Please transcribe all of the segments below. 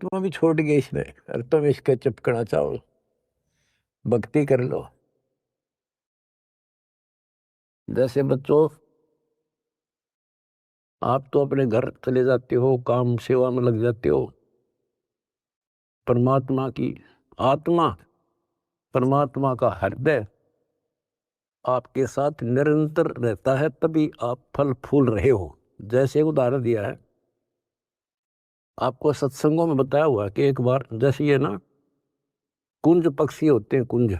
आत्मा भी छोड़ गई इसमें। अरे तुम इसके चिपकना चाहो, भक्ति कर लो। जैसे बच्चों, आप तो अपने घर चले जाते हो, काम सेवा में लग जाते हो। परमात्मा की आत्मा, परमात्मा का हृदय आपके साथ निरंतर रहता है, तभी आप फल फूल रहे हो। जैसे उदाहरण दिया है आपको, सत्संगों में बताया हुआ कि एक बार जैसे ये ना कुंज पक्षी होते हैं, कुंज,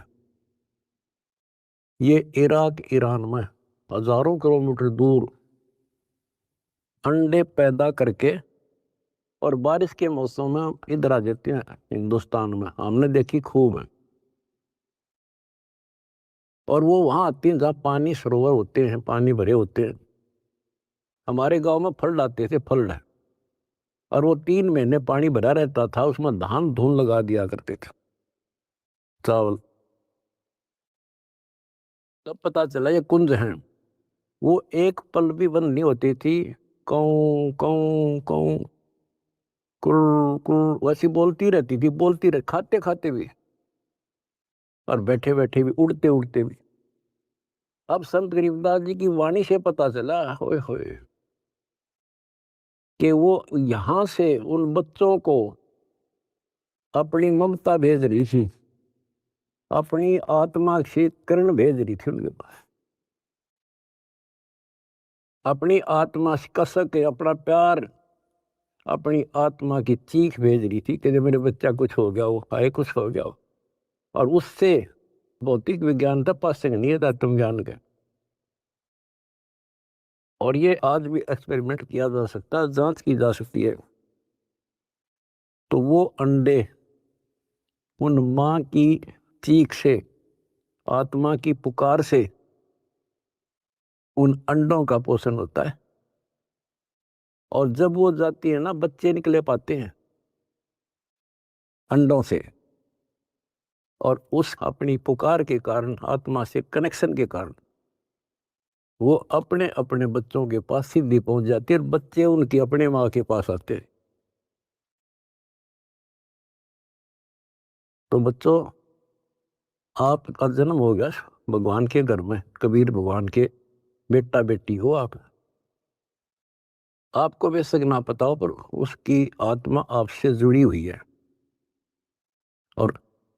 ये इराक ईरान में हजारों किलोमीटर दूर अंडे पैदा करके और बारिश के मौसम में इधर आ जाते हैं हिंदुस्तान में। हमने देखी खूब है। और वो वहां आती हैं जहाँ पानी सरोवर होते हैं, पानी भरे होते हैं। हमारे गांव में फल लाते थे, फल है। और वो 3 महीने पानी भरा रहता था, उसमें धान धून लगा दिया करते थे, चावल। तब पता चला ये कुंज हैं। वो एक पल भी बंद नहीं होती थी। कौं कौं कौं कुर कुर वैसी बोलती रहती थी, बोलती रह, खाते खाते भी और बैठे बैठे भी, उड़ते उड़ते भी। अब संत गरीबदास जी की वाणी से पता चला, होए होए, कि वो यहां से उन बच्चों को अपनी ममता भेज रही थी, अपनी आत्मा से किरण भेज रही थी उनके पास। अपनी आत्मा से कसक के अपना प्यार, अपनी आत्मा की चीख भेज रही थी कि मेरे बच्चा कुछ हो गया हो, हाय कुछ हो गया हो। और उससे भौतिक विज्ञान था, पासिंग नहीं था तुम ज्ञान के। और ये आज भी एक्सपेरिमेंट किया जा सकता है, जांच की जा सकती है। तो वो अंडे उन माँ की चीख से, आत्मा की पुकार से उन अंडों का पोषण होता है। और जब वो जाती है ना, बच्चे निकले पाते हैं अंडों से। और उस अपनी पुकार के कारण, आत्मा से कनेक्शन के कारण, वो अपने अपने बच्चों के पास सीधी पहुंच जाती है और बच्चे उनकी अपने माँ के पास आते हैं। तो बच्चों, आपका जन्म हो गया भगवान के घर में, कबीर भगवान के बेटा बेटी हो आप। आपको बेशक ना पता हो, पर उसकी आत्मा आपसे जुड़ी हुई है। और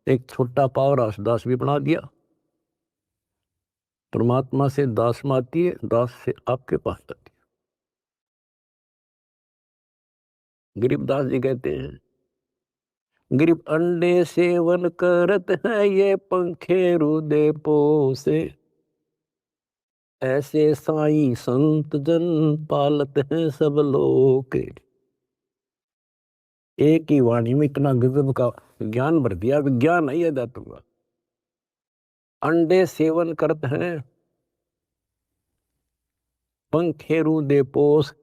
एक छोटा पाव रासदास भी बना दिया। परमात्मा से दास में आती है, दास से आपके पास आती है। गरीबदास जी कहते हैं, गरीब अंडे सेवन करत है, ये पंखे रुदे पोसे, ऐसे साईं संत जन पालत हैं सब लोग। एक ही वाणी में इतना गजब का ज्ञान भर दिया। विज्ञान है यह का। अंडे सेवन करते हैं, पंखे रुदे पोस।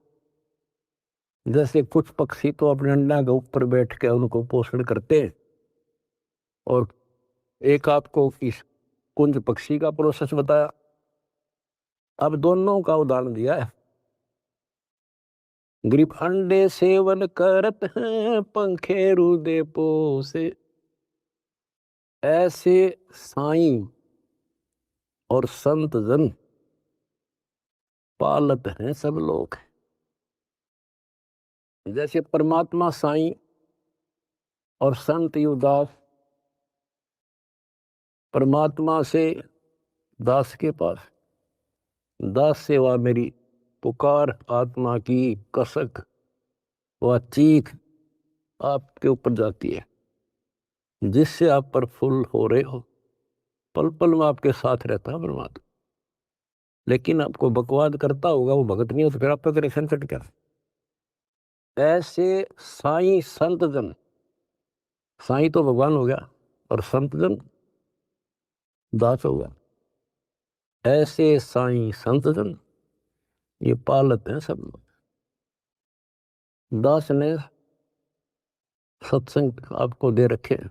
जैसे कुछ पक्षी तो अपने अंडा के ऊपर बैठ के उनको पोषण करते हैं। और एक आपको इस कुंज पक्षी का प्रोसेस बताया। अब दोनों का उदाहरण दिया है। गरीब अंडे सेवन करत हैं, पंखे रुदे पोसे, ऐसे साईं और संत जन पालत हैं सब लोग। जैसे परमात्मा साईं और संत युवदास परमात्मा से दास के पास, दास सेवा मेरी पुकार, आत्मा की कसक व चीख आपके ऊपर जाती है, जिससे आप प्रफुल्ल हो रहे हो। पल पल में आपके साथ रहता है परमात्मा। लेकिन आपको बकवाद करता होगा, वो भगत नहीं हो, तो फिर आपका कनेक्शन कट गया। ऐसे साईं संत जन, साईं तो भगवान हो गया और संत जन दास हो गया। ऐसे साईं संत जन ये पालत हैं सब लोग। दास ने सत्संग आपको दे रखे हैं।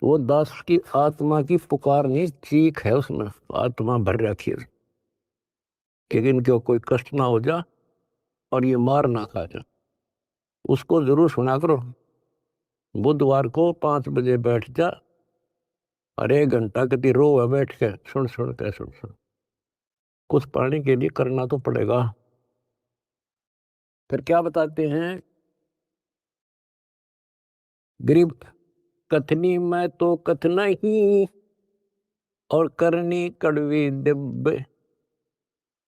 वो दास की आत्मा की पुकार नहीं, चीख है उसमें, आत्मा भर रखी है कि इनको कोई कष्ट ना हो जा और ये मार ना खा जा। उसको जरूर सुना करो। बुधवार को 5 बजे बैठ जा और 1 घंटा कति रो है बैठ के सुन सुन के सुन सुन। कुछ पाने के लिए करना तो पड़ेगा। फिर क्या बताते हैं, गरीब कथनी में तो कथना ही और करनी कड़वी दिब्बे।